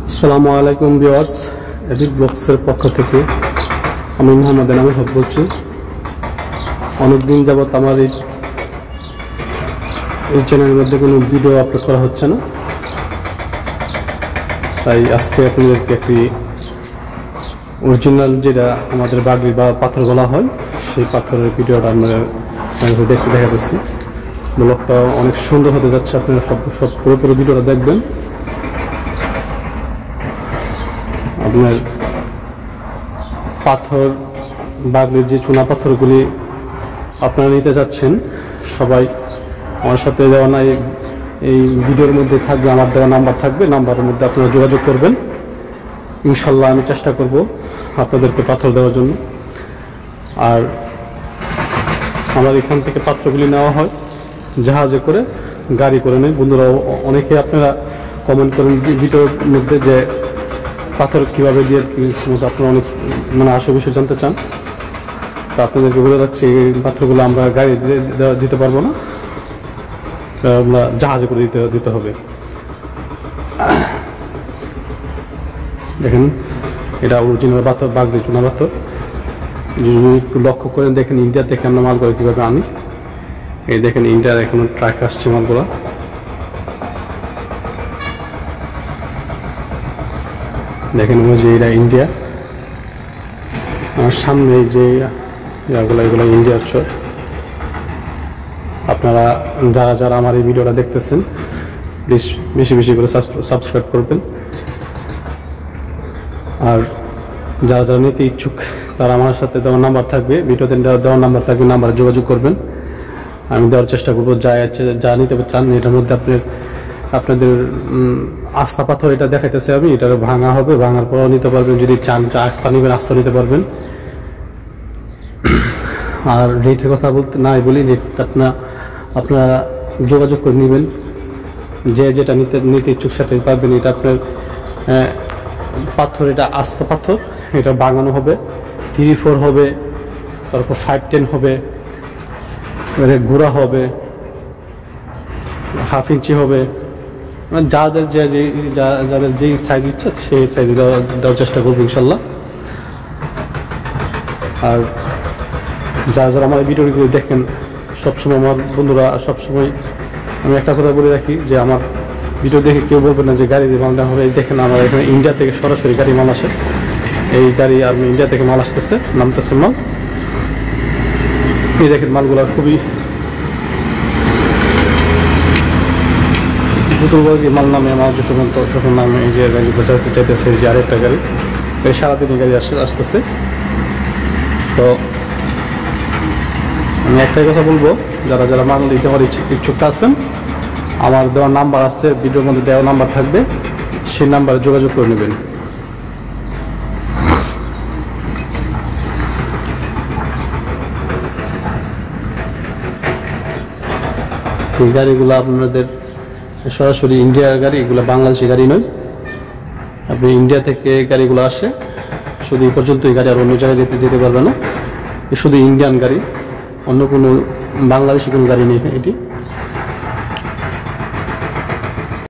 আসসালামু আলাইকুম viewers, edit ব্লগসের পক্ষ থেকে আমি মোহাম্মদ এনামুল হক বলছি। অনেকদিন যাবৎ আমার এই চ্যানেলের মধ্যে কোনো ভিডিও আপলোড করা হচ্ছে না, তাই আজকে আপনাদেরকে একটি অরিজিনাল যেটা আমাদের বাগড়ি বা পাথর বলা হয় সেই পাথরের ভিডিওটা আপনারা দেখতে দেখাতেছি। ব্লগটা অনেক সুন্দর হতে যাচ্ছে, আপনারা সব পুরোপুরি ভিডিওটা দেখবেন। আপনার পাথর বাগড়ির যে চুনা পাথরগুলি আপনারা নিতে যাচ্ছেন, সবাই আমার সাথে দেওয়া নাই এই ভিডিওর মধ্যে থাকবে, আমার দেওয়া নাম্বার থাকবে, নাম্বারের মধ্যে আপনারা যোগাযোগ করবেন। ইনশাল্লাহ আমি চেষ্টা করব আপনাদেরকে পাথর দেওয়ার জন্য। আর আমার এখান থেকে পাথরগুলি নেওয়া হয় জাহাজে করে, গাড়ি করে নেই। বন্ধুরা অনেকে আপনারা কমেন্ট করেন ভিডিওর মধ্যে যে পাথর কীভাবে দিয়ে আপনারা অনেক আসল বিষয় জানতে চান, তা আপনাদেরকে বলে রাখছি এই পাথরগুলো আমরা গাড়ি দিতে পারবো না, আমরা জাহাজে করে দিতে হবে। দেখেন এটা অরিজিনাল পাথর, বাগড়ি চুনা পাথর। যদি একটু লক্ষ্য করেন দেখেন ইন্ডিয়া থেকে আমরা মাল করে কীভাবে আনি। এই দেখেন ইন্ডিয়ার এখন ট্রাক আসছে মালগুলো। দেখেন ওই যে এটা ইন্ডিয়া, আমার সামনে যে এগুলো ইন্ডিয়ার চর। আপনারা যারা আমার এই ভিডিওটা দেখতেছেন প্লিজ বেশি বেশি করে সাবস্ক্রাইব করবেন। আর যারা নিতে ইচ্ছুক তারা আমার সাথে দেওয়ার নাম্বার থাকবে, ভিডিওতে দেওয়ার নাম্বার থাকবে, নাম্বারে যোগাযোগ করবেন। আমি দেওয়ার চেষ্টা করবো যা নিতে চান। এটার মধ্যে আপনাদের আস্থা পাথর এটা দেখাইতেছে আমি, এটা ভাঙা হবে, ভাঙার পরও নিতে পারবেন। যদি চান আস্থা নেবেন, আস্থা নিতে পারবেন। আর রেটের কথা বলতে নাই বলি, রেটটা আপনারা যোগাযোগ করে নেবেন, যেটা নিতে ইচ্ছুক সেটাই পারবেন। এটা আপনার পাথর, এটা আস্থা পাথর, এটা ভাঙানো হবে, 3-4 হবে, তারপর 5-10 হবে, ঘোরা হবে, 1/2 ইঞ্চি হবে। যাদের যেই সাইজ ইচ্ছা সেই সাইজ দেওয়ার চেষ্টা করবো ইনশাল্লাহ। আর যারা আমার ভিডিওগুলো দেখেন সবসময়, আমার বন্ধুরা সবসময় আমি একটা কথা বলে রাখি যে আমার ভিডিও দেখে কেউ বলবেন না যে গাড়ি দিয়ে মাল দেওয়া হবে। দেখেন আমার এখানে ইন্ডিয়া থেকে সরাসরি গাড়ি মাল আসে, এই গাড়ি আমি ইন্ডিয়া থেকে মাল আসতেছে, নামতেছে মাল। এই দেখেন মালগুলো খুবই দ্রুতগতিতে মাল নামে আমার যখন নামে এই যে গাড়িগুলো যাতে চাইতেছে, যে আরেকটা গাড়ি, এই সারাদিনই গাড়ি আসতেছে। তো আমি একটাই কথা বলবো, যারা মাল দিতে হওয়ার ইচ্ছুক আছেন, আমার দেওয়ার নাম্বার আছে, ভিডিওর মধ্যে দেওয়া নাম্বার থাকবে, সেই নাম্বারে যোগাযোগ করে নেবেন। এই গাড়িগুলো আপনাদের সরাসরি ইন্ডিয়ার গাড়ি, এগুলো বাংলাদেশি গাড়ি নয়। আপনি ইন্ডিয়া থেকে গাড়িগুলো আসে, শুধু এই পর্যন্ত এই গাড়ি আর অন্য জায়গায় যেতে পারবে না। শুধু ইন্ডিয়ান গাড়ি, অন্য কোনো বাংলাদেশি কোনো গাড়ি নেই এটি।